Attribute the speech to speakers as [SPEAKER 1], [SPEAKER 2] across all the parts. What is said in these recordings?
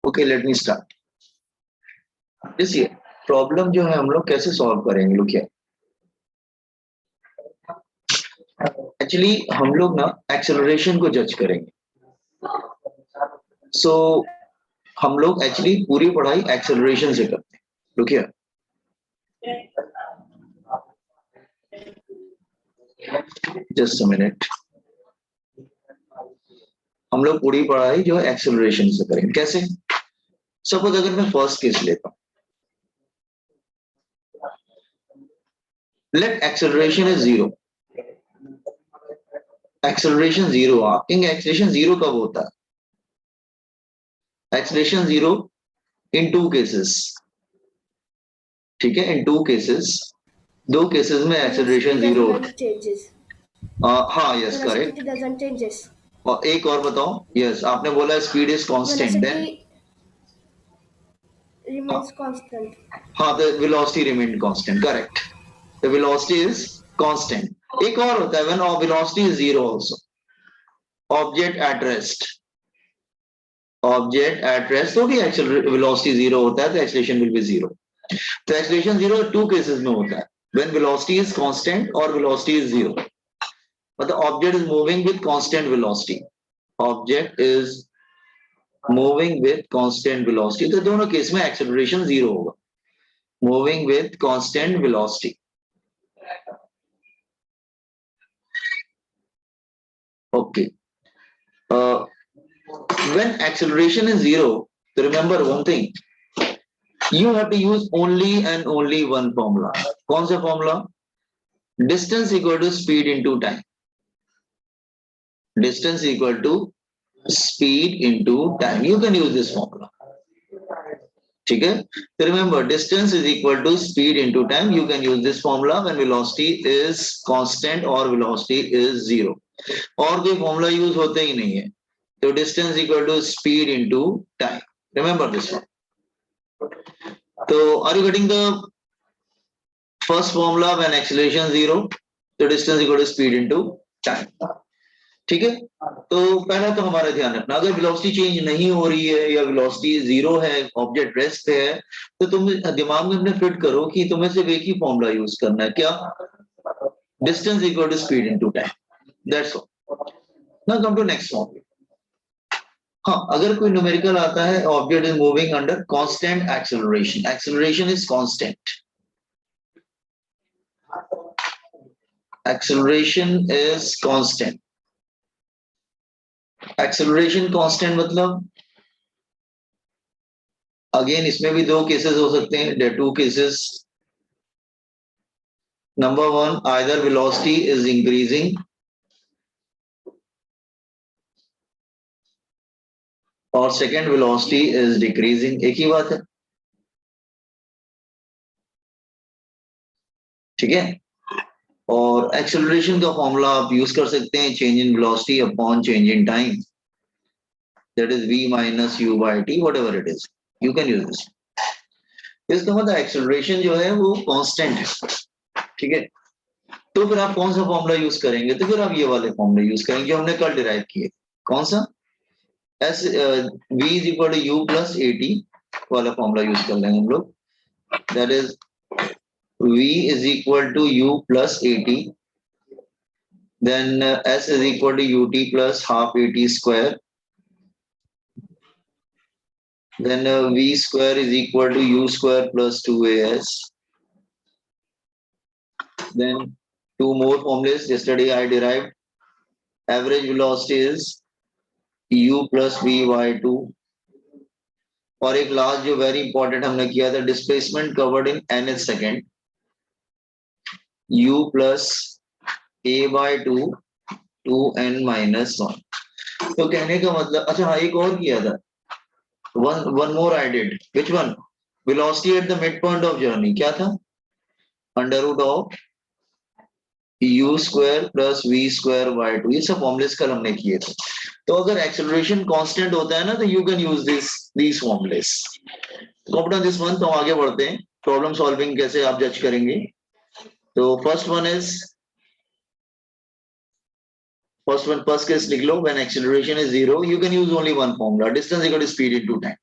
[SPEAKER 1] Okay, let me start. देखिए, problem जो है हम लोग कैसे सॉल्व करेंगे, लोग क्या एक्चुअली हम लोग ना एक्सेलरेशन को जज करेंगे। सो हम लोग एक्चुअली पूरी पढ़ाई एक्सेलरेशन से करते हैं। लोग क्या जस्ट अ मिनट, हम लोग पूरी पढ़ाई जो है एक्सेलरेशन से करेंगे। कैसे? सपोज अगर मैं फर्स्ट केस लेता हूं, लेट एक्सेलरेशन इज 0। एक्सेलरेशन 0, आप कहेंगे एक्सेलरेशन 0 कब होता है? एक्सेलरेशन 0 इन 2 केसेस, ठीक है, इन 2 केसेस, 2 केसेस में एक्सेलरेशन 0 होता है। हाँ, यस, करेक्ट।
[SPEAKER 2] doesn't changes.
[SPEAKER 1] और एक और बताओ। यस, आपने बोला speed is constant, then
[SPEAKER 2] Remains constant.
[SPEAKER 1] हाँ, the velocity remain constant, correct. The velocity is constant. एक और होता है when velocity is 0 also, object at rest. Object at rest तो भी वेलोसिटी 0 होता है, तो एक्सेलरेशन विल बी 0। तो एक्सेलरेशन 0 2 केसेस में होता है, व्हेन वेलोसिटी इज कांस्टेंट और वेलोसिटी इज 0। मतलब object is moving with constant velocity, object is moving with constant velocity, तो दोनों केस में एक्सेलरेशन 0 होगा। Moving with constant velocity, okay. When acceleration is 0, so remember one thing, you have to use only and only one formula. कौन सा formula? Distance equal to speed into time. Distance equal to speed into time. You can use this formula. ठीक है? So remember, distance is equal to speed into time. You can use this formula when velocity is constant or velocity is 0. और कोई formula use होते ही नहीं है। So distance equal to speed into time. Remember this one. So are you getting the first formula when acceleration 0? So distance equal to speed into time. ठीक है? तो पहला तो हमारा ध्यान रखना, अगर वेलोसिटी चेंज नहीं हो रही है या वेलोसिटी 0 है, ऑब्जेक्ट रेस्ट पे है, तो तुम दिमाग में अपने फिट करो कि तुम्हें सिर्फ एक ही फॉर्मूला यूज करना है, क्या? Distance equal to speed into time, that's all. Now come to next formula. हाँ, अगर कोई न्यूमेरिकल आता है, object is moving under constant acceleration, acceleration is constant, acceleration is constant. Acceleration constant मतलब अगेन इसमें भी 2 केसेस हो सकते हैं, there 2 cases. Number 1, either velocity is increasing और सेकेंड वेलोसिटी इज डिक्रीजिंग, एक ही बात है, ठीक है। और एक्सेलरेशन का फॉर्मूला आप यूज कर सकते हैं, change in velocity upon change in time, that is v minus u by t, whatever it is, you can use this. इसका मतलब एक्सेलरेशन जो है वो कांस्टेंट है, ठीक है। तो फिर आप कौन सा फॉर्मूला यूज करेंगे? तो फिर आप ये वाले फॉर्मूला यूज करेंगे जो हमने कल डिराइव किए। कौन सा? S v is equal to u plus A T वाला फॉर्मूला यूज कर लेंगे हम लोग, that is v is equal to u plus at, then s is equal to ut plus half at square, then v square is equal to u square plus 2as, then 2 more formulas yesterday I derived, average velocity is u plus v by 2, और एक last जो very important हमने किया था, displacement covered in nth second, u plus a by 2 2n minus 1। तो कहने का मतलब, अच्छा हाँ, एक और किया था, one more I did, which one? Velocity at the midpoint of journey, क्या था? Under root of u square plus v square by 2, ये सब फॉर्मुलेस कल हमने किए थे। तो अगर एक्सेलरेशन कांस्टेंट होता है ना, तो you can use these formulas। Copy on this one. तो आगे बढ़ते हैं, प्रॉब्लम सॉल्विंग कैसे आप जज करेंगे। तो फर्स्ट केस लिख लो, when acceleration is 0 you can use only one formula, distance equal to speed into time.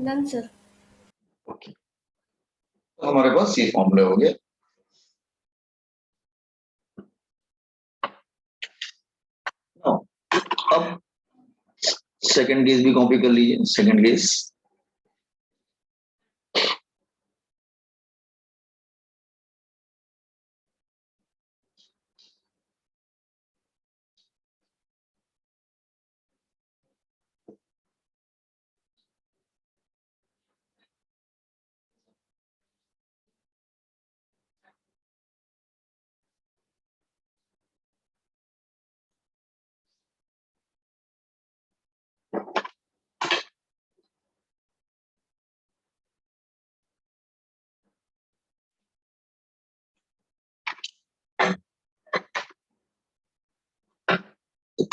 [SPEAKER 2] Done, sir.
[SPEAKER 1] Okay, तो हमारे पास ये फॉर्मूला हो गया। Now, अब सेकंड केस भी कॉपी कर लीजिए। Second case,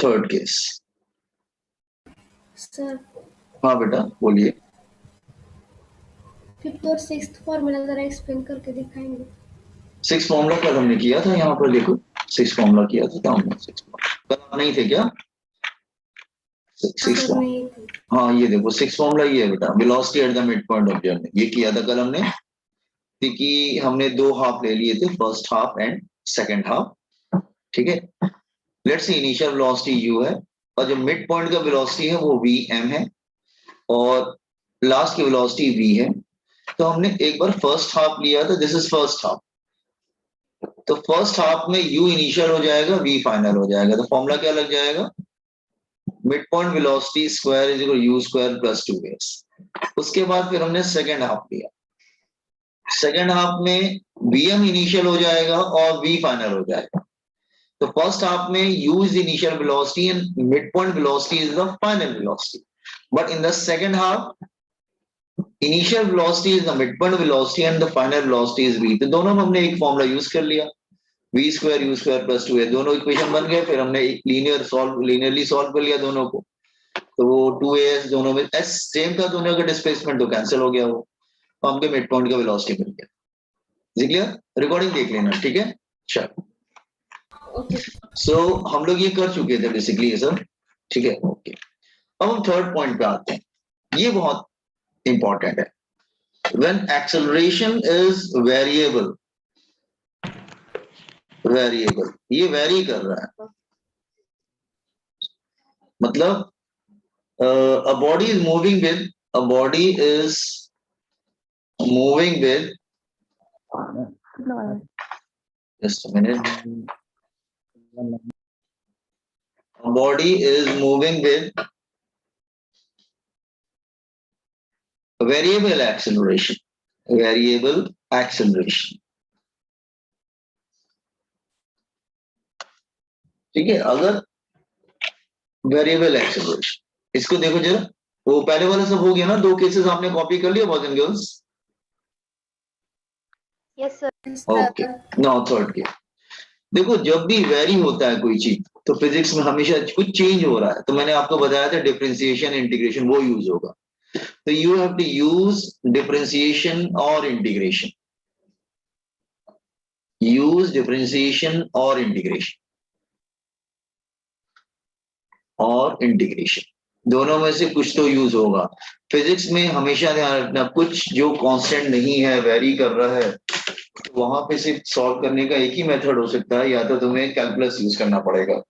[SPEAKER 1] third case.
[SPEAKER 2] Sir,
[SPEAKER 1] हाँ बेटा बोलिए।
[SPEAKER 2] फिफ्थ और सिक्स्थ फॉर्मूला जरा एक्सप्लेन करके दिखाएंगे।
[SPEAKER 1] सिक्स फॉर्मूला कल हमने किया था, यहाँ पर देखो सिक्स फॉर्मूला किया था, तो हमने सिक्स कल आप नहीं थे क्या? सिक्स,
[SPEAKER 2] सर नहीं थी।
[SPEAKER 1] हाँ ये देखो सिक्स फॉर्मूला ये है बेटा, velocity at the mid point of journey, ये किया था कल हमने। क्योंकि हमने दो हाफ ले लिए थे, first half and second half, ठीक है। Let's see initial velocity u है, और जो मिड पॉइंट का वेलोसिटी है वो vm है, और लास्ट की वेलोसिटी v है। तो हमने एक बार फर्स्ट हाफ लिया था, दिस इज फर्स्ट हाफ। तो फर्स्ट हाफ में u इनिशियल हो जाएगा, v फाइनल हो जाएगा। तो फॉर्मूला क्या लग जाएगा? Mid point velocity square is equal u square plus 2s। उसके बाद फिर हमने सेकंड हाफ लिया। सेकंड हाफ में vm इनिशियल हो जाएगा और v फाइनल हो जाएगा। तो फर्स्ट हाफ में u is the initial velocity and midpoint velocity is the final velocity. But in the second half, initial velocity is the midpoint velocity and the final velocity is v. तो दोनों में हमने एक formula use कर लिया, v square u square plus 2a, दोनों equation बन गए। फिर हमने लीनियरली सॉल्व कर लिया दोनों को। तो वो 2as दोनों में s सेम था, दोनों का डिस्प्लेसमेंट तो कैंसिल हो गया, वो तो हमके मिड पॉइंट का वेलोसिटी मिल गया। क्लियर? रिकॉर्डिंग देख लेना, ठीक है। चलो,
[SPEAKER 2] ओके।
[SPEAKER 1] सो हम लोग ये कर चुके थे बेसिकली ये सब, ठीक है। ओके, अब हम थर्ड पॉइंट पे आते हैं, ये बहुत इंपॉर्टेंट है। When acceleration is variable, variable ये वेरी कर रहा है, मतलब a body is moving with, a body is moving with, just a minute, a body is moving with variable acceleration, variable acceleration, ठीक है। अगर वेरिएबल एक्सेलरेशन, इसको देखो जरा, वो पहले वाला सब हो गया ना, दो केसेस आपने कॉपी कर लिया boys and girls?
[SPEAKER 3] Yes sir.
[SPEAKER 1] Okay, now third case. देखो जब भी वेरी होता है कोई चीज, तो फिजिक्स में हमेशा कुछ चेंज हो रहा है, तो मैंने आपको बताया था डिफरेंशिएशन इंटीग्रेशन, वो यूज होगा। तो you have to use differentiation और इंटीग्रेशन, यूज डिफरेंशिएशन और इंटीग्रेशन, और इंटीग्रेशन दोनों में से कुछ तो यूज होगा। फिजिक्स में हमेशा ध्यान रखना, कुछ जो कांस्टेंट नहीं है, वेरी कर रहा है, तो वहां पे सिर्फ सॉल्व करने का एक ही मेथड हो सकता है, या तो तुम्हें कैलकुलस यूज करना पड़ेगा।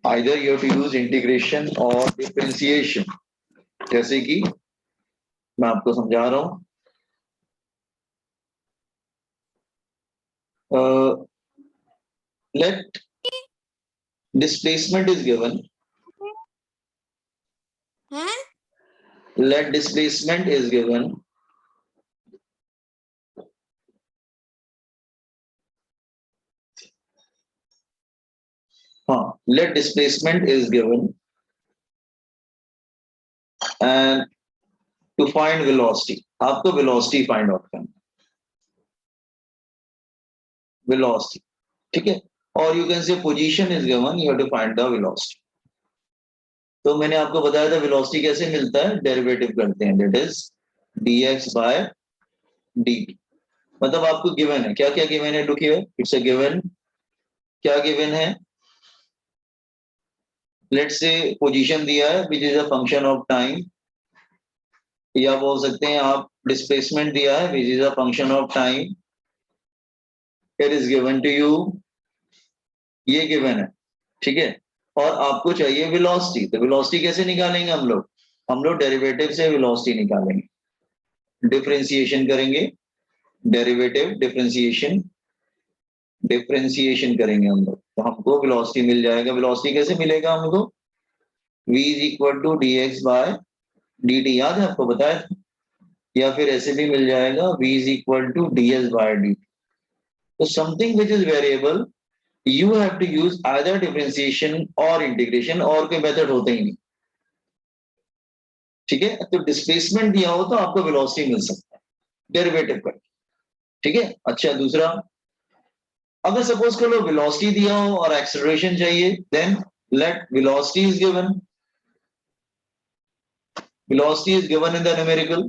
[SPEAKER 1] Either you have to use integration और डिफरेंशिएशन, जैसे कि मैं आपको समझा रहा हूं। Let displacement is given, let displacement is given, let displacement is given and to find velocity, आपको velocity find out करना, velocity, ठीक है। और you can say position is given, you have to find the velocity। तो मैंने आपको बताया था velocity कैसे मिलता है, डेरिवेटिव करते हैं, that is dx by dt। मतलब आपको गिवन है, क्या क्या गिवन है, look here, it's a given, क्या गिवन है, लेट्स से पोजीशन दिया है which is a function of time, या बोल सकते हैं आप डिस्प्लेसमेंट दिया है which is a function of time, it is given to you, ये गिवन है, ठीक है। और आपको चाहिए वेलोसिटी, तो वेलोसिटी कैसे निकालेंगे हम लोग डेरिवेटिव से वेलोसिटी निकालेंगे, डिफरेंशिएशन करेंगे, डेरिवेटिव डिफरेंशिएशन डिफरेंशिएशन करेंगे हम लोग, तो हमको वेलोसिटी मिल जाएगा। वेलोसिटी कैसे मिलेगा हमको, v is equal to D X by D T, याद है आपको बताया था? या फिर ऐसे भी मिल जाएगा v is equal to D S by D. तो something which is variable you have to use either differentiation और इंटीग्रेशन, और कोई मेथड होता ही नहीं, ठीक है। तो डिस्प्लेसमेंट दिया हो तो आपको वेलोसिटी मिल सकता है डेरिवेटिव पर, ठीक है। अच्छा दूसरा, अगर सपोज कर लो वेलोसिटी दिया हो और एक्सेलरेशन चाहिए, then let velocity is given, velocity is given in the numerical,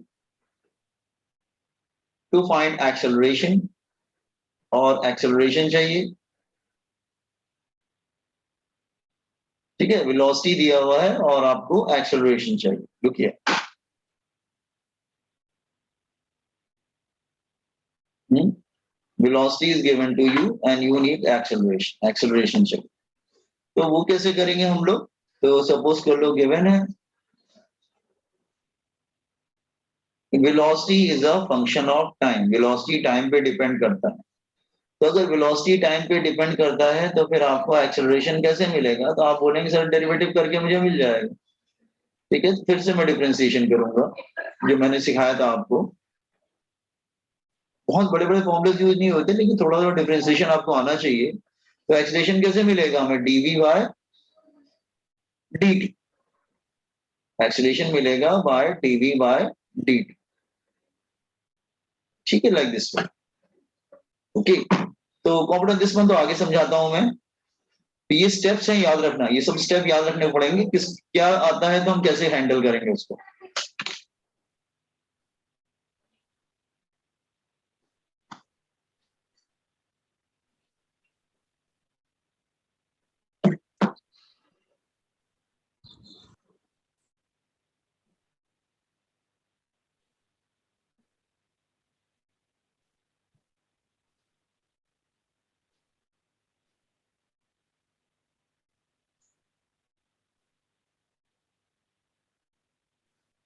[SPEAKER 1] to find acceleration और acceleration चाहिए, ठीक है। velocity दिया हुआ है और आपको acceleration चाहिए, लुकिए velocity is given to you and you need acceleration चाहिए। तो वो कैसे करेंगे हम लोग, तो सपोज कर लो गिवन है velocity is a function of time, velocity time पे डिपेंड करता है। तो अगर वेलोसिटी टाइम पे डिपेंड करता है तो फिर आपको एक्सेलरेशन कैसे मिलेगा, तो आप बोलेंगे सर डेरिवेटिव करके मुझे मिल जाएगा, ठीक है। फिर से मैं डिफरेंशिएशन करूंगा जो मैंने सिखाया था आपको, बहुत बड़े बड़े फॉर्मूले यूज नहीं होते लेकिन थोड़ा थोड़ा डिफरेंशिएशन आपको आना चाहिए। तो एक्सेलरेशन कैसे मिलेगा हमें, डीवी बाय डी, एक्सेलरेशन मिलेगा बाय डीवी बाय डी, ठीक है, लाइक दिस वन, ओके। तो कॉम्पिटेंट दिस वन तो आगे समझाता हूं मैं, ये स्टेप्स हैं याद रखना, ये सब स्टेप याद रखने पड़ेंगे, किस क्या आता है तो हम कैसे हैंडल करेंगे उसको।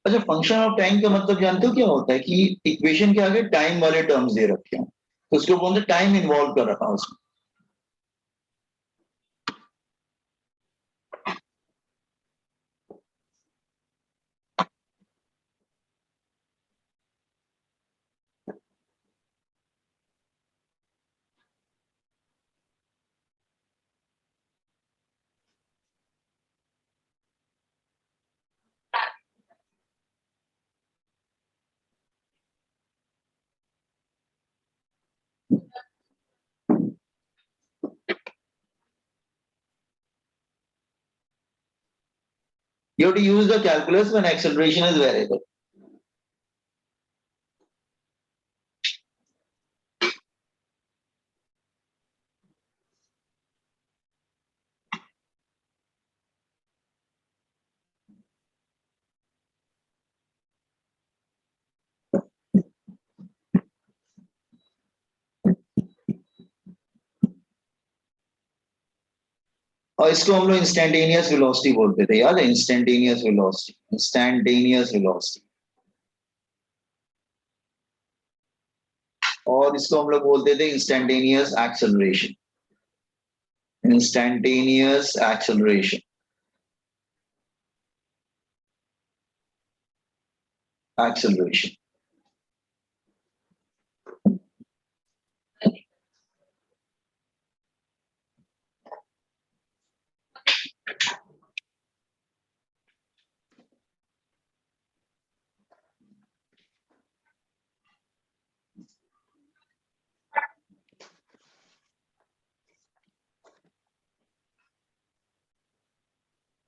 [SPEAKER 1] अच्छा, फंक्शन ऑफ टाइम का मतलब जानते हो क्या होता है, कि इक्वेशन के आगे टाइम वाले टर्म्स दे रखे हैं तो उसको बोलते हैं टाइम इन्वॉल्व कर रखा है उसमें। You have to use the calculus when acceleration is variable. और इसको हम लोग इंस्टेंटेनियस वेलोसिटी बोलते थे, याद है, इंस्टेंटेनियस वेलोसिटी, इंस्टेंटेनियस वेलोसिटी। और इसको हम लोग बोलते थे instantaneous acceleration, instantaneous acceleration, acceleration.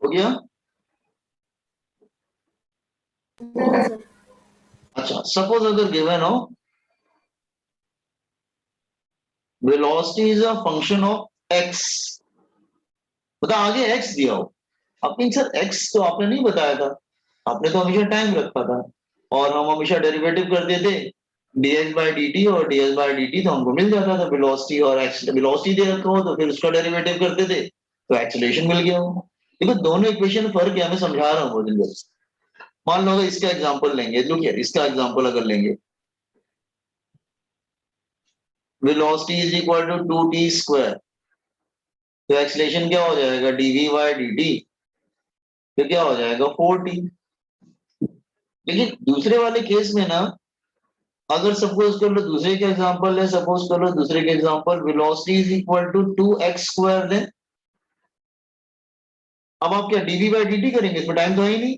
[SPEAKER 1] हो गया?
[SPEAKER 2] नहीं सर।
[SPEAKER 1] अच्छा, सपोज अगर गिवन हो velocity is a function of x, बता आगे एक्स दिया हो, आपने सर एक्स तो आपने नहीं बताया था, आपने तो हमेशा टाइम रखा था, और हम हमेशा डेरिवेटिव करते थे dx by dt और ds by dt, तो हमको मिल जाता था वेलोसिटी और वेलोसिटी दे रखा हो तो फिर उसका डेरिवेटिव करते थे तो एक्सेलरेशन मिल गया हो। देखो दोनों इक्वेशन फर्क है, मैं समझा रहा हूँ बहुत जल्दी। मान लो अगर इसका एग्जांपल लेंगे, जो क्या इसका एग्जांपल अगर लेंगे, velocity is equal to 2t square, तो एक्सेलरेशन क्या हो जाएगा dv by dt, तो क्या हो जाएगा 4t। लेकिन दूसरे वाले केस में ना, अगर सपोज कर लो दूसरे के एग्जांपल है, सपोज कर लो दूसरे के example velocity is equal to 2x square, then अब आप क्या dv by dt करेंगे, इसमें टाइम तो है ही नहीं।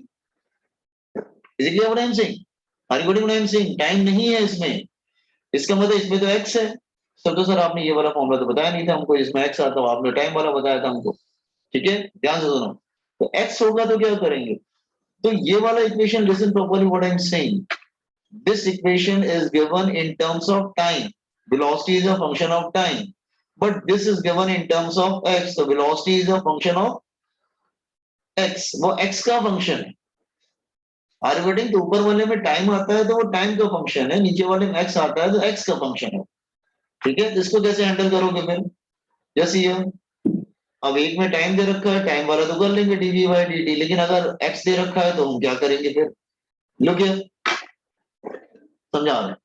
[SPEAKER 1] इसीलिए what I am saying, are you getting what I am saying, time नहीं है इसमें। इसका मतलब इसमें तो x है। तो सर आपने ये वाला फॉर्मूला तो बताया नहीं था हमको, इसमें x आता है, आपने टाइम वाला बताया था हमको। ठीक है, ध्यान से सुनो। तो x होगा तो क्या करेंगे, तो ये वाला equation, listen properly what I am saying, this equation is given in terms of time, velocity is a function of time, but this is given in terms of x, so velocity is a function of x, वो x का function है। Are getting, तो ऊपर वाले में time आता है तो वो टाइम का फंक्शन है, नीचे वाले में x आता है तो x का फंक्शन है। ठीक है, इसको कैसे हैंडल करोगे फिर, जैसे ये अब एक में टाइम दे रखा है, टाइम वाला तो कर लेंगे dv by dt, लेकिन अगर x दे रखा है तो हम क्या करेंगे फिर, लो क्या समझा रहे हैं।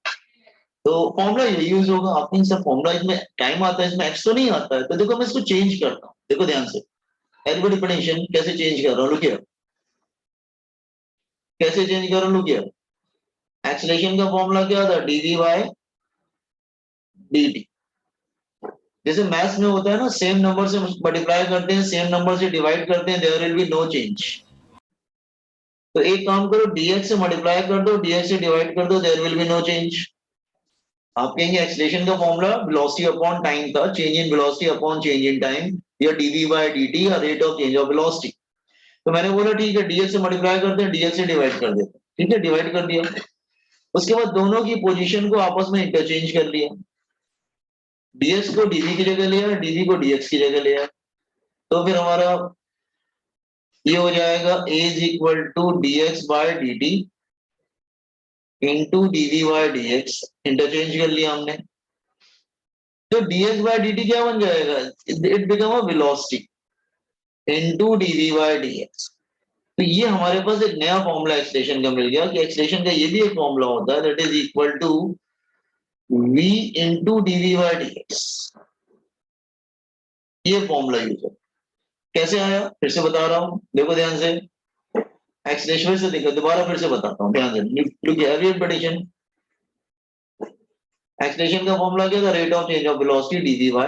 [SPEAKER 1] तो फॉर्मूला ये यूज होगा, आपने सब फॉर्मूला, इसमें टाइम आता है, इसमें एक्स तो नहीं आता है, तो देखो मैं इसको चेंज करता हूँ, देखो ध्यान से एरिबल डिफरेंशियल कैसे चेंज कर रहा हूँ, लुक कैसे चेंज कर रहा हूँ, लुक एक्सेलरेशन का फॉर्मूला क्या था dv बाय dt, जैसे मैथ्स में होता है ना, सेम नंबर से मल्टीप्लाई करते हैं, सेम नंबर से डिवाइड करते हैं, there will be no change. तो एक काम करो, dx से मल्टीप्लाई कर दो, dx से डिवाइड कर दो, there will be no change. आप कहेंगे एक्सेलरेशन का फॉर्मूला वेलोसिटी अपॉन टाइम था, change in velocity upon change in time, या dv बाय dt या rate of change of velocity. तो मैंने बोला ठीक है, dx से मल्टीप्लाई करते हैं, dx से डिवाइड कर देते हैं, ठीक है, डिवाइड कर दिया। उसके बाद दोनों की पोजीशन को आपस में इंटरचेंज कर लिया, dx को dv की जगह लिया, dv को dx की जगह लिया, तो फिर हमारा ये हो जाएगा a is equal to dx by dt into dv by dx, interchange कर लिया हमने। तो dx by dt क्या बन जाएगा, it become a velocity into dv by dx। तो ये हमारे पास एक नया फॉर्मूला एक्सेलरेशन का मिल गया, कि एक्सेलरेशन का ये भी एक फॉर्मूला होता है, that is equal to v into dv by dx। ये फॉर्मूला यूज है, कैसे आया फिर से बता रहा हूं, देखो ध्यान से, एक्सेलरेशन से देखो, दोबारा फिर से बताता हूं, ध्यान से लुक हियर, रिपीटिशन। एक्सेलरेशन का फॉर्मूला क्या था, rate of change of velocity dv by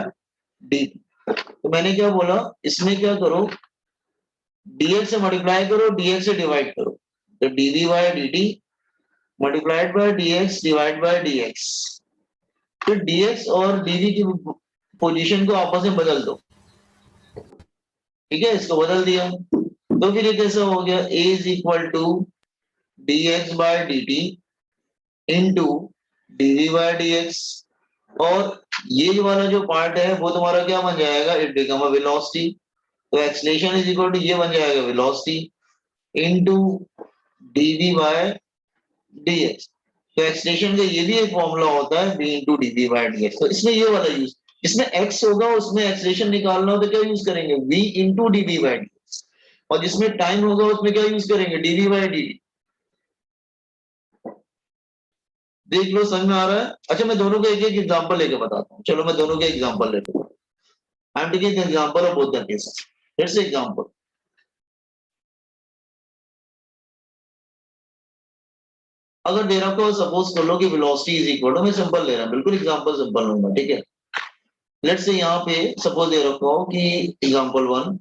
[SPEAKER 1] dt। तो मैंने क्या बोला, इसमें क्या करो, dx से मल्टीप्लाई करो, dx से डिवाइड करो, तो dv by dt multiplied by dx divide by dx। फिर dx और dv की पोजीशन को आपस में बदल दो, ठीक है, इसको बदल दिया, तो फिर ये कैसा हो गया, a is equal to dx by dt into dv by dx, और ये वाला जो पार्ट है वो तुम्हारा क्या बन जाएगा, इट बिकम अ वेलोसिटी, तो एक्सेलरेशन इज इक्वल टू ये बन जाएगा velocity into dv by dx। तो एक्सटेंशन का ये भी एक फॉर्मूला होता है v into dv by dx। तो इसमें ये वाला यूज, इसमें x होगा, उसमें एक्सटेंशन निकालना हो तो क्या यूज करेंगे, v into dv by dx, और जिसमें टाइम होगा उसमें क्या यूज करेंगे, dv बाय dt। देख लो समझ में आ रहा है। अच्छा मैं दोनों का एक एक एग्जांपल लेके बताता हूँ, चलो मैं दोनों के एग्जांपल लेता हूँ। I am taking example of both the cases. Let's say example, अगर दे रखा हो, सपोज कर लो कि वेलोसिटी इज इक्वल टू, मैं सिंपल ले रहा हूं, बिल्कुल एग्जांपल सिंपल लूंगा, ठीक है। लेट्स से यहाँ पे सपोज दे रखा हो कि example 1,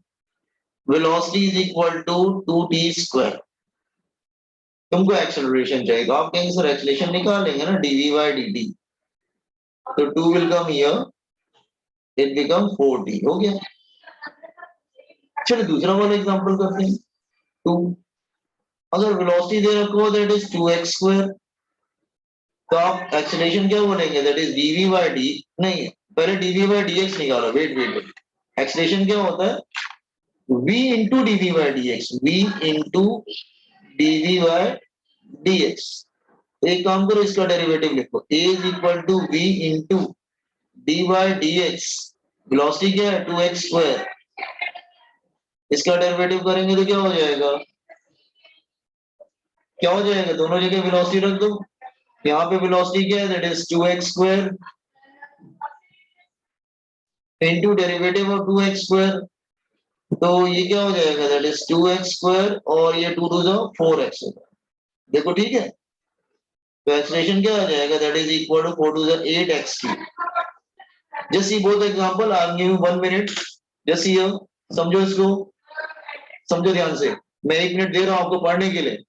[SPEAKER 1] velocity is equal to 2t square, तुमको एक्सेलरेशन चाहिए, आप कहेंगे सर एक्सेलरेशन निकालेंगे ना dv by dt, तो 2 will come here, it become 4t, हो गया। चलो दूसरा वाला एग्जांपल करते हैं, 2, अगर वेलोसिटी दे रखा हो दैट इज 2x स्क्वायर, तो आप एक्सेलरेशन क्या बोलेंगे, that is dv by d, नहीं पहले dv by dx निकालो, वेट वेट वेट, एक्सेलरेशन क्या होता है v into dv by dx, v into dv by dx। एक काम करो, इसका डेरिवेटिव लिखो, a is equal to v into dy dx, वेलोसिटी क्या है 2x स्क्वायर, इसका डेरिवेटिव करेंगे तो क्या हो जाएगा, क्या हो जाएगा, दोनों जगह वेलोसिटी रख दो, यहाँ पे वेलोसिटी क्या है, that is 2x square into derivative of 2x square, तो ये क्या हो जाएगा, दैट इज 2x स्क्वायर और ये 2 2 4x होगा। देखो ठीक है, तो एक्सप्रेशन क्या आ जाएगा, that is equal to 4 2 8x cube. Just see both example, I am giving 1 minute, just see, समझो इसको, समझो ध्यान से, मैं 1 मिनट दे रहा हूं आपको पढ़ने के लिए।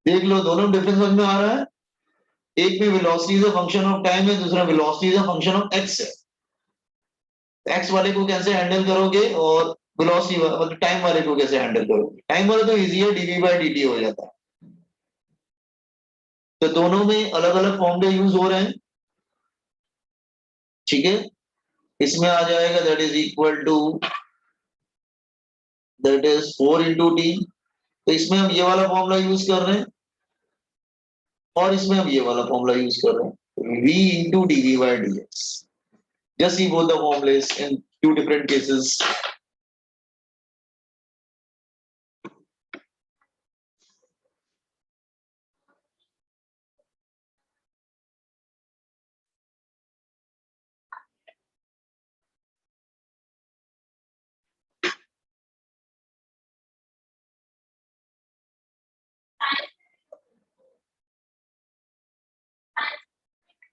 [SPEAKER 1] देख लो, दोनों डिफरेंस समझ में आ रहा है, एक में velocity is a function of time है, दूसरा velocity is a function of x है। एक्स वाले को कैसे हैंडल करोगे और वेलोसिटी मतलब टाइम वाले को कैसे हैंडल करोगे, टाइम वाला तो इजी है, डीवी बाय dt हो जाता है। तो दोनों में अलग अलग फॉर्मूले यूज हो रहे हैं, ठीक है। इसमें आ जाएगा that is equal to, that is 4 into T, तो इसमें हम ये वाला फॉर्मूला यूज कर रहे हैं और इसमें हम ये वाला फॉर्मूला यूज कर रहे हैं, v into DV by dx। Just see both the formulas in two different cases.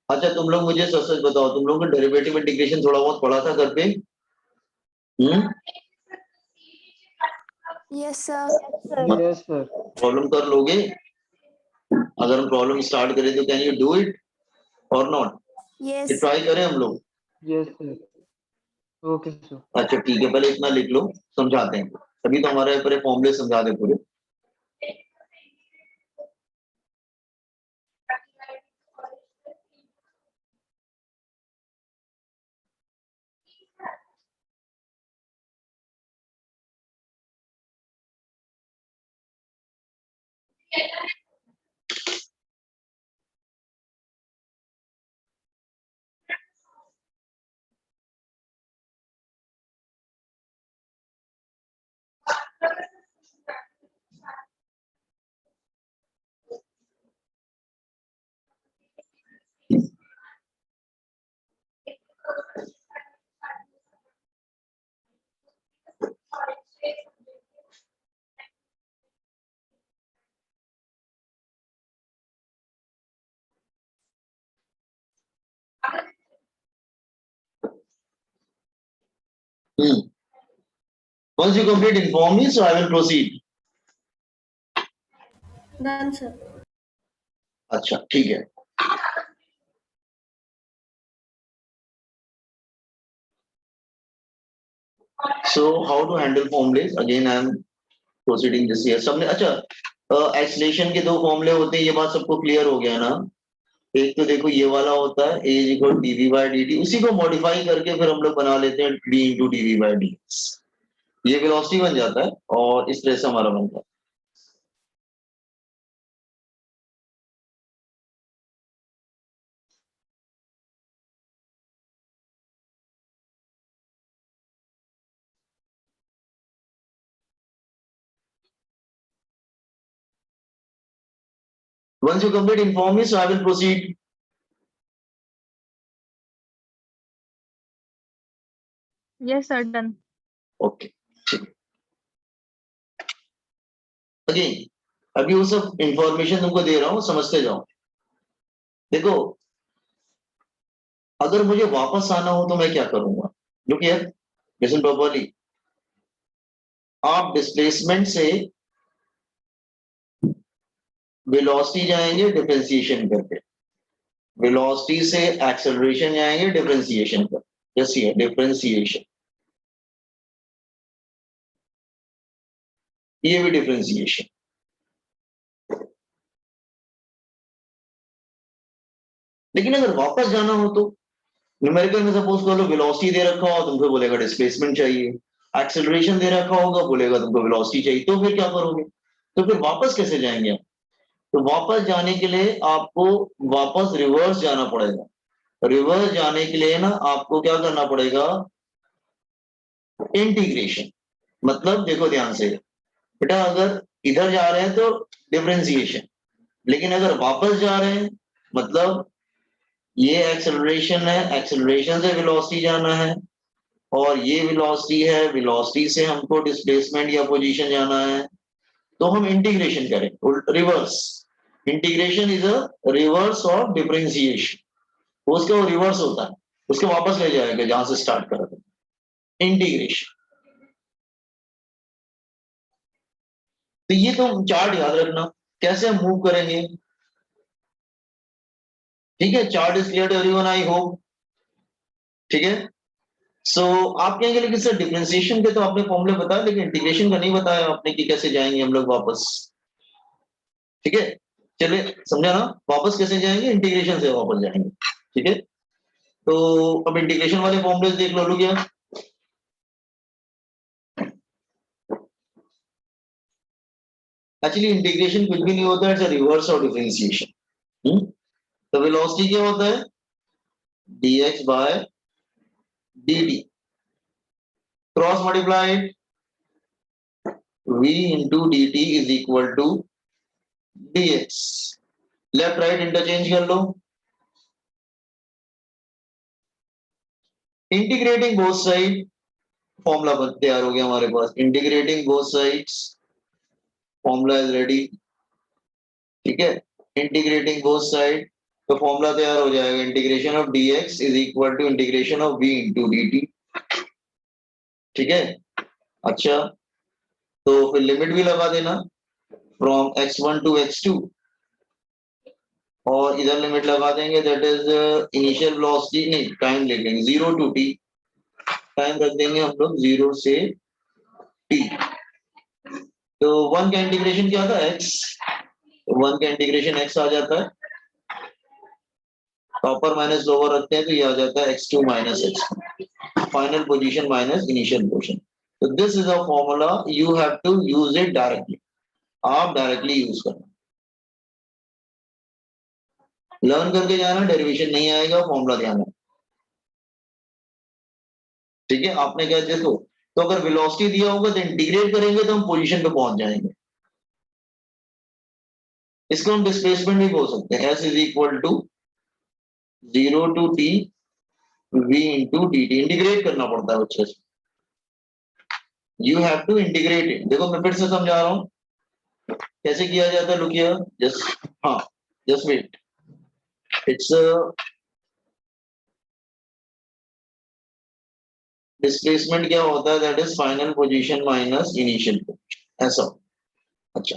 [SPEAKER 1] अच्छा तुम लोग मुझे सच सच बताओ, तुम लोगों ने डेरिवेटिव इंटीग्रेशन थोड़ा बहुत पढ़ा था करके?
[SPEAKER 2] Yes, sir.
[SPEAKER 3] Yes, sir.
[SPEAKER 1] Problem कर लोगे? अगर हम प्रॉब्लम स्टार्ट करें तो कैन यू डू इट और नॉट?
[SPEAKER 2] Yes.
[SPEAKER 1] ये ट्राई करें हम लोग?
[SPEAKER 3] Yes, sir. Okay, sir.
[SPEAKER 1] अच्छा ठीक है, पहले इतना लिख लो, समझाते हैं, तभी तो हमारे पूरे फॉर्मूले समझा दे पूरे। Once you complete, inform me, so I will proceed.
[SPEAKER 2] Done, sir.
[SPEAKER 1] अच्छा ठीक है, so how to handle formulas, again I am proceeding this year। सबने अच्छा एक्सलेशन के दो फॉर्मूले होते हैं, ये बात सबको क्लियर हो गया ना? एक तो देखो ये वाला होता है a equal dv by dt, उसी को मॉडिफाई करके फिर हम लोग बना लेते हैं d into dv by dx, ये वेलोसिटी बन जाता है और इस तरह से हमारा बनता है। Once you complete, inform me, so I will proceed।
[SPEAKER 4] Yes, sir, done.
[SPEAKER 1] Okay ठीक है। अगेन अभी वो सब इंफॉर्मेशन तुमको दे रहा हूं, समझते जाओ। देखो अगर मुझे वापस आना हो तो मैं क्या करूंगा, लुक हियर, लिसन प्रॉपर्ली। आप डिस्प्लेसमेंट से वेलोसिटी जाएंगे डिफरेंशिएशन करके, वेलोसिटी से एक्सेलरेशन जाएंगे डिफरेंशिएशन पर, जैसे डिफरेंशिएशन। ये भी डिफरेंशिएशन। लेकिन अगर वापस जाना हो तो न्यूमेरिकल में सपोज कर लो वेलोसिटी दे रखा हो, तुमको बोलेगा डिस्प्लेसमेंट चाहिए, एक्सेलरेशन दे रखा होगा, बोलेगा तुमको वेलोसिटी चाहिए, तो फिर क्या करोगे? तो फिर वापस कैसे जाएंगे आप? तो वापस जाने के लिए आपको वापस रिवर्स जाना पड़ेगा। रिवर्स जाने के लिए ना आपको क्या करना पड़ेगा? इंटीग्रेशन। मतलब देखो ध्यान से बेटा, अगर इधर जा रहे हैं तो डिफरेंशिएशन, लेकिन अगर वापस जा रहे हैं मतलब ये एक्सेलरेशन है, एक्सेलरेशन से वेलोसिटी जाना है, और ये वेलोसिटी है, वेलोसिटी से हमको डिस्प्लेसमेंट या पोजीशन जाना है, तो हम इंटीग्रेशन करें, reverse. Integration is a reverse of differentiation. उसका वो रिवर्स होता है, उसको वापस ले जाएगा जहां से स्टार्ट करा था, इंटीग्रेशन। तो ये तो चार्ट याद रखना कैसे हम मूव करेंगे। ठीक है, chart is clear to everyone I hope. ठीक है, सो आप कहेंगे लेकिन सर डिफरेंशिएशन के तो आपने फॉर्मूले बताया, लेकिन इंटीग्रेशन का नहीं बताया आपने कि कैसे जाएंगे हम लोग वापस। ठीक है, चलिए समझा ना, वापस कैसे जाएंगे? इंटीग्रेशन से वापस जाएंगे। ठीक है, तो अब इंटीग्रेशन वाले फॉर्मूले देख लो, क्या एक्चुअली इंटीग्रेशन कुछ भी नहीं होता है, it's a reverse of differentiation. तो वेलोसिटी क्या होता है? dx by dt cross multiplied v into dt is equal to dx। Left right interchange कर लो, इंटीग्रेटिंग बोथ साइड, फॉर्मूला तैयार हो गया हमारे पास। Integrating both sides, formula is ready. ठीक है, इंटीग्रेटिंग बोथ साइड, तो फॉर्मूला तैयार हो जाएगा, integration of dx is equal to integration of v into dt। ठीक है, अच्छा तो फिर लिमिट भी लगा देना फ्रॉम x1 टू x2, और इधर लिमिट लगा देंगे, दैट इज इनिशियल वेलोसिटी, नहीं टाइम ले लेंगे 0 टू t, टाइम रख देंगे हम लोग 0 से t। तो 1 का इंटीग्रेशन क्या था? x, 1 का इंटीग्रेशन x आ जाता है, टॉपर माइनस लोअर रखते हैं तो ये आ जाता है x2 minus x1, final position minus initial position. तो this is a formula, you have to use it directly, आप डायरेक्टली यूज करना, लर्न करके जाना, डेरिवेशन नहीं आएगा, फॉर्मूला ध्यान है। ठीक है, आपने क्या देखो, तो अगर वेलोसिटी दिया होगा तो इंटीग्रेट करेंगे तो हम पोजीशन पे पहुंच जाएंगे। इसको हम डिस्प्लेसमेंट भी बोल सकते हैं, s is equal to 0 to t v into dt। Integrate करना पड़ता है बच्चे से, you have to integrate it. देखो मैं फिर से समझा रहा हूं कैसे किया जाता है, लुक हियर, जस्ट हाँ जस्ट वेट, इट्स डिस्प्लेसमेंट क्या होता है, that is final position minus initial position, ऐसा। अच्छा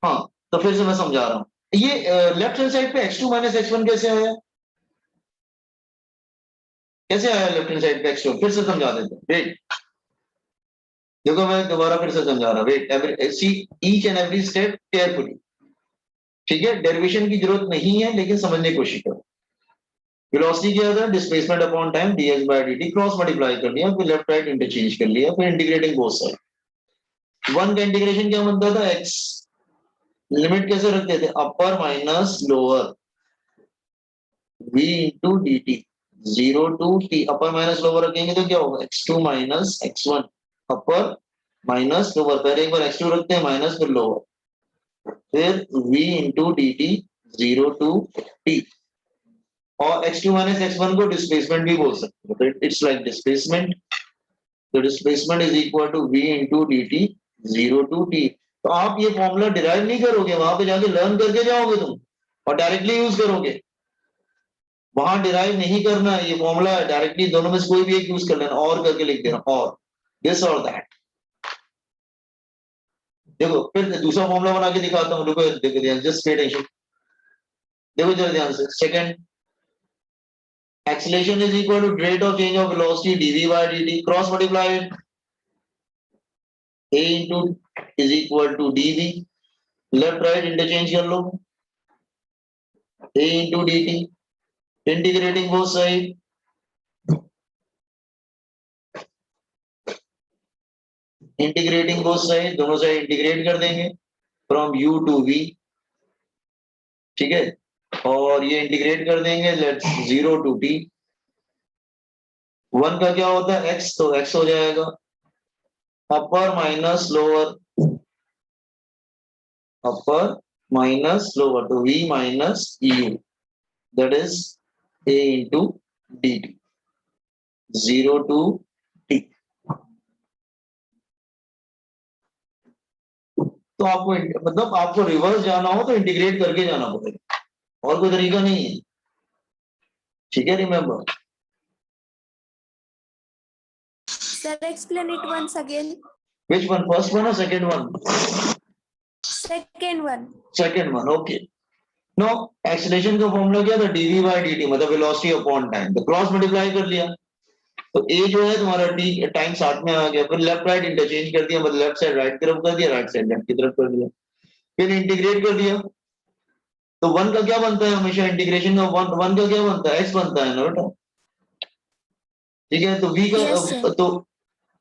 [SPEAKER 1] हाँ, तो फिर से मैं समझा रहा हूँ, ये लेफ्ट हैंड साइड पे x2 माइनस x1 कैसे आया? कैसे आया लेफ्ट हैंड साइड पे x2? फिर से समझा देते हैं, वेट, देखो मैं दोबारा फिर से समझा रहा हूँ, wait, see each and every step carefully. ठीक है, डेरिवेशन की जरूरत नहीं है, लेकिन समझने की कोशिश करो। वेलोसिटी क्या होता है? Displacement upon time dx by dt, cross multiply कर लिया, फिर लेफ्ट राइट इंटरचेंज कर लिया, फिर इंटीग्रेटिंग बोथ साइड। 1 का इंटीग्रेशन क्या बनता था? x, लिमिट कैसे रखते थे? Upper minus lower v into dt, 0 to t, upper minus lower रखेंगे तो क्या होगा? x2 माइनस x1, अपर माइनस लोअर, पहले एक बार x2 रखते हैं माइनस फिर लोअर, फिर v into dt 0 to t, और x2 माइनस x1 को डिस्प्लेसमेंट भी बोल सकते हैं, तो इट्स लाइक डिस्प्लेसमेंट, तो displacement is equal to v into dt 0 to t। तो आप ये फॉर्मूला डिराइव नहीं करोगे, वहां पे जाके लर्न करके जाओगे तुम और डायरेक्टली यूज करोगे, वहां डिराइव नहीं करना है, ये फॉर्मूला डायरेक्टली दोनों में से कोई भी एक यूज कर लेना, और करके लिख देना, और दिस और दैट। देखो फिर दूसरा फॉर्मूला बना के दिखाता हूँ, रुको देखो ध्यान, जस्ट पे अटेंशन, देखो जरा ध्यान से। Second, acceleration is equal to rate of change of velocity dv by dt, cross multiply, A into is equal to dv, left right interchange कर लो, A into dt, integrating both side, integrating both side, दोनों side integrate कर देंगे from u to v, ठीक है, और ये integrate कर देंगे लेट्स 0 to t, 1 का क्या होता है x, तो x हो जाएगा अपर माइनस लोअर, अपर माइनस लोअर, तो v minus u, that is a into dt, 0 to t। तो आपको मतलब आपको रिवर्स जाना हो तो इंटीग्रेट करके जाना पड़ेगा, और कोई तरीका नहीं है, ठीक है, remember.
[SPEAKER 2] Sir, explain it once again.
[SPEAKER 1] Which one, first one or second one?
[SPEAKER 2] Second one.
[SPEAKER 1] Second one, okay. No, acceleration का फॉर्मूला क्या था, dv by dt, मतलब वेलोसिटी अपॉन टाइम, तो क्रॉस मल्टीप्लाई कर लिया, तो a जो है तुम्हारा t टाइम साथ में आ गया, फिर लेफ्ट राइट इंटरचेंज कर दिया, मतलब लेफ्ट साइड राइट तरफ कर दिया, राइट साइड लेफ्ट की तरफ कर दिया, फिर इंटीग्रेट कर दिया, तो 1 का क्या बनता है हमेशा इंटीग्रेशन का, 1 का क्या बनता है, x बनता है ना बेटा, ठीक है, तो v का
[SPEAKER 2] Yes, sir.
[SPEAKER 1] तो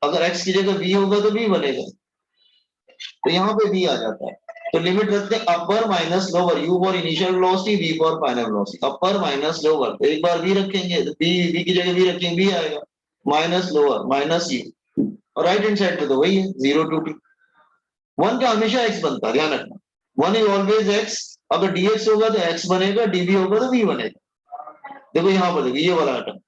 [SPEAKER 1] अगर x की जगह v होगा तो v बनेगा, तो यहाँ पे v आ जाता है, तो लिमिट रखते हैं अपर minus lower, u for initial velocity, v for final velocity, upper minus lower, तो एक बार v रखेंगे तो v की जगह v रखेंगे, v आएगा, माइनस लोअर माइनस u, और राइट हैंड साइड पे तो वही है 0 to t, 1 का हमेशा x बनता है, ध्यान रखना, 1 इज ऑलवेज x, अगर dx होगा तो x बनेगा, dv होगा तो v बनेगा, देखो यहाँ पर देखो ये वाला आइटम,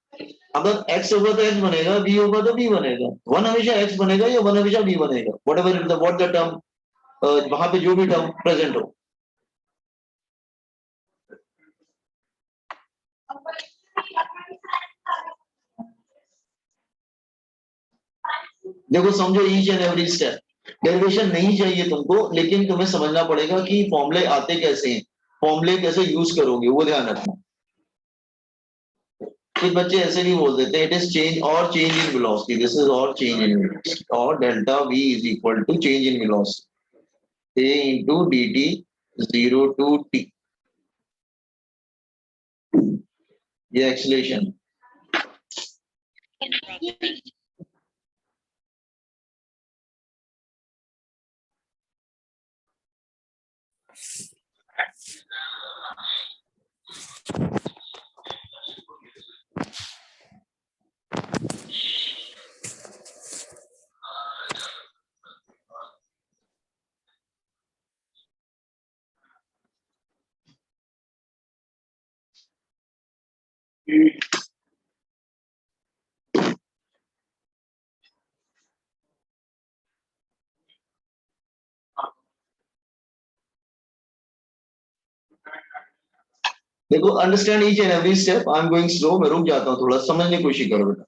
[SPEAKER 1] अगर x होगा तो x बनेगा, v होगा तो v बनेगा, 1 हमेशा x बनेगा या 1 हमेशा v बनेगा, व्हाट द टर्म, वहां पे जो भी टर्म प्रेजेंट हो। देखो समझो each and every step, derivation नहीं चाहिए तुमको, लेकिन तुम्हें समझना पड़ेगा कि फॉर्मूले आते कैसे हैं, फॉर्मूले कैसे यूज करोगे वो ध्यान रखना। कुछ बच्चे ऐसे भी बोल देते हैं इट इज चेंज और change in velocity, this is और चेंज इन वेलोसिटी, और delta v is equal to change in velocity a into dt 0 to t, ये एक्सीलरेशन। देखो understand each and every step, I am going slow, मैं रुक जाता हूँ थोड़ा, समझने की कोशिश करो बेटा,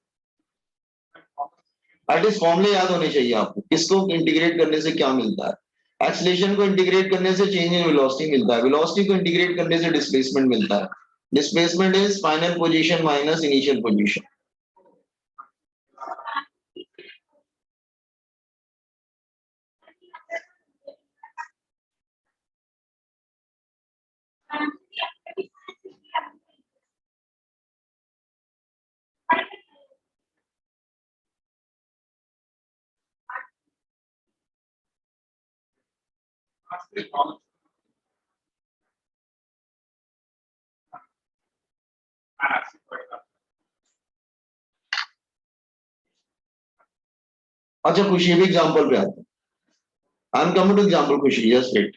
[SPEAKER 1] एटलीस्ट फॉर्मूले याद होने चाहिए आपको, किसको इंटीग्रेट करने से क्या मिलता है, एक्सीलरेशन को इंटीग्रेट करने से चेंज इन वेलोसिटी मिलता है, वेलोसिटी को इंटीग्रेट करने से डिस्प्लेसमेंट मिलता है, displacement is final position minus initial position. अच्छा खुशी भी एग्जांपल पे आते हैं, I am coming two example खुशी, जस्ट वेट।